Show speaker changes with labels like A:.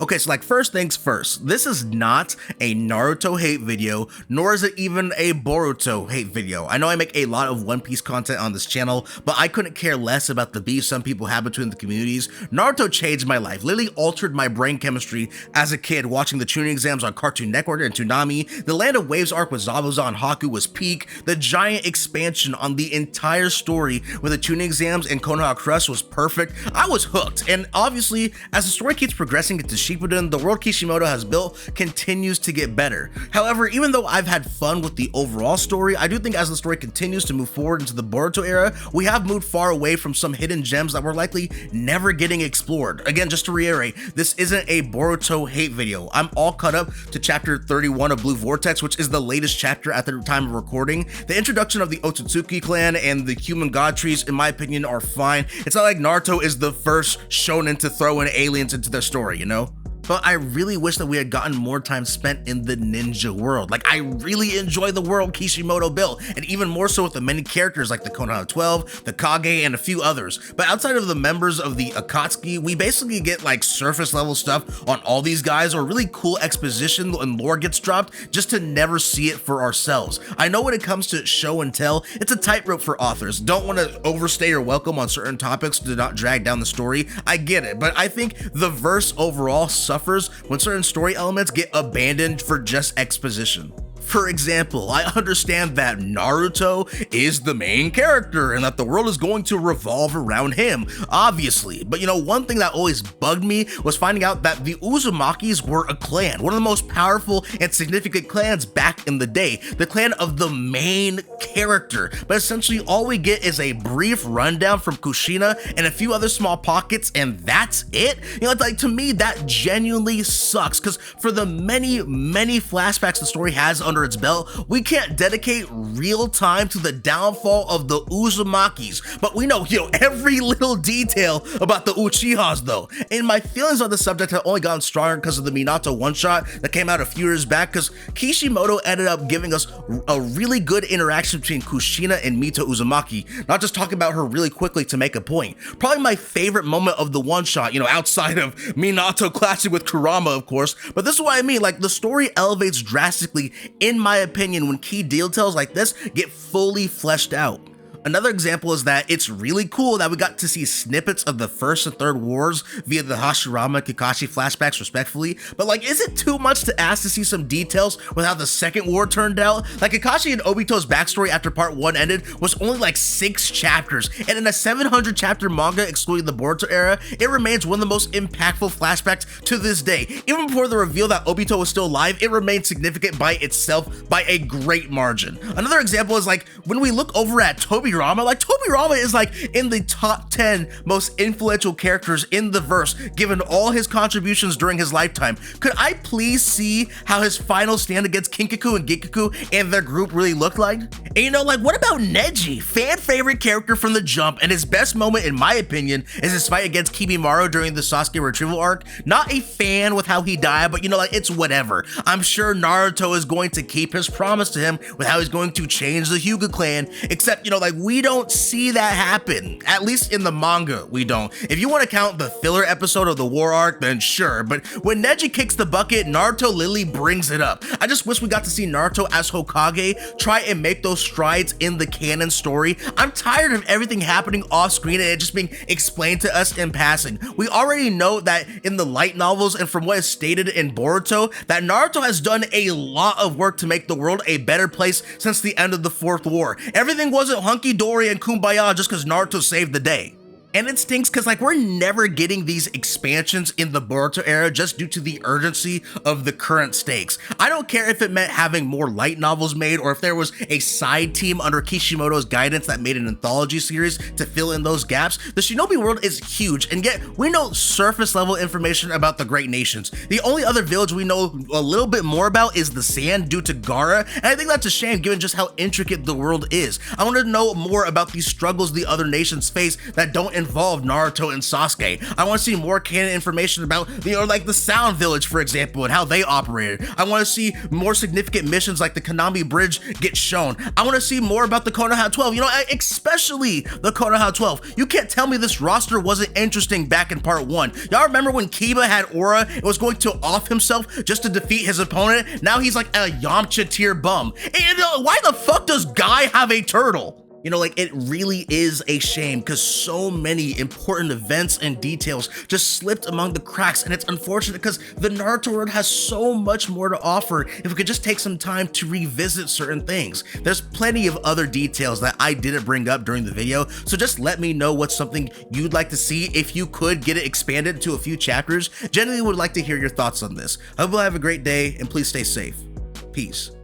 A: Okay, so like first things first, this is not a Naruto hate video, nor is it even a Boruto hate video. I know I make a lot of One Piece content on this channel, but I couldn't care less about the beef some people have between the communities. Naruto changed my life, literally altered my brain chemistry as a kid watching the tuning exams on Cartoon Network and Toonami. The Land of Waves arc with Zabuza and Haku was peak. The giant expansion on the entire story with the tuning exams and Konoha Crush was perfect. I was hooked, and obviously, as the story keeps progressing into Shippuden, the world Kishimoto has built continues to get better. However, even though I've had fun with the overall story, I do think as the story continues to move forward into the Boruto era, we have moved far away from some hidden gems that were likely never getting explored. Again, just to reiterate, this isn't a Boruto hate video. I'm all caught up to chapter 31 of Blue Vortex, which is the latest chapter at the time of recording. The introduction of the Otsutsuki clan and the human god trees, in my opinion, are fine. It's not like Naruto is the first shonen to throw in aliens into their story, you know? But I really wish that we had gotten more time spent in the ninja world. Like, I really enjoy the world Kishimoto built, and even more so with the many characters like the Konoha 12, the Kage, and a few others. But outside of the members of the Akatsuki, we basically get like surface level stuff on all these guys, or really cool exposition and lore gets dropped just to never see it for ourselves. I know when it comes to show and tell, it's a tightrope for authors. Don't want to overstay your welcome on certain topics to not drag down the story. I get it, but I think the verse overall suffers when certain story elements get abandoned for just exposition. For example, I understand that Naruto is the main character and that the world is going to revolve around him, obviously. But you know, one thing that always bugged me was finding out that the Uzumakis were a clan, one of the most powerful and significant clans back in the day, the clan of the main character. But essentially all we get is a brief rundown from Kushina and a few other small pockets, and that's it? You know, like to me, that genuinely sucks, because for the many flashbacks the story has under its belt, we can't dedicate real time to the downfall of the Uzumakis. But we know, every little detail about the Uchihas though. And my feelings on the subject have only gotten stronger because of the Minato one-shot that came out a few years back, because Kishimoto ended up giving us a really good interaction between Kushina and Mito Uzumaki, not just talking about her really quickly to make a point. Probably my favorite moment of the one-shot, outside of Minato clashing with Kurama, of course, but this is what I mean, like the story elevates drastically, in my opinion, when key details like this get fully fleshed out. Another example is that it's really cool that we got to see snippets of the first and third wars via the Hashirama and Kakashi flashbacks respectively, but like, is it too much to ask to see some details with how the second war turned out? Like, Kakashi and Obito's backstory after part 1 ended was only like 6 chapters, and in a 700 chapter manga excluding the Boruto era, it remains one of the most impactful flashbacks to this day. Even before the reveal that Obito was still alive, it remained significant by itself by a great margin. Another example is like, when we look over at Tobirama, like Tobirama is like in the top 10 most influential characters in the verse, given all his contributions during his lifetime. Could I please see how his final stand against Kinkaku and Gikaku and their group really looked like? And like, what about Neji? Fan favorite character from the jump, and his best moment, in my opinion, is his fight against Kimimaro during the Sasuke retrieval arc. Not a fan with how he died, but like, it's whatever. I'm sure Naruto is going to keep his promise to him with how he's going to change the Hyuga clan, except, like, we don't see that happen. At least in the manga, we don't. If you want to count the filler episode of the war arc, then sure, but when Neji kicks the bucket, Naruto literally brings it up. I just wish we got to see Naruto as Hokage try and make those strides in the canon story. I'm tired of everything happening off screen and it just being explained to us in passing. We already know that in the light novels and from what is stated in Boruto, that Naruto has done a lot of work to make the world a better place since the end of the Fourth War. Everything wasn't hunky-dory and kumbaya just because Naruto saved the day. And it stinks because like, we're never getting these expansions in the Boruto era just due to the urgency of the current stakes. I don't care if it meant having more light novels made or if there was a side team under Kishimoto's guidance that made an anthology series to fill in those gaps. The Shinobi world is huge, and yet we know surface level information about the Great Nations. The only other village we know a little bit more about is the Sand due to Gaara, and I think that's a shame given just how intricate the world is. I want to know more about these struggles the other nations face that don't involve Naruto and Sasuke. I want to see more canon information about, like the Sound Village, for example, and how they operated. I want to see more significant missions like the Kanami Bridge get shown. I want to see more about the Konoha 12, especially the Konoha 12. You can't tell me this roster wasn't interesting back in part 1. Y'all remember when Kiba had aura and was going to off himself just to defeat his opponent? Now he's like a Yamcha tier bum. And why the fuck does Guy have a turtle? It really is a shame because so many important events and details just slipped among the cracks, and it's unfortunate because the Naruto world has so much more to offer if we could just take some time to revisit certain things. There's plenty of other details that I didn't bring up during the video, so just let me know what's something you'd like to see if you could get it expanded to a few chapters. Genuinely would like to hear your thoughts on this. I hope you have a great day, and please stay safe. Peace.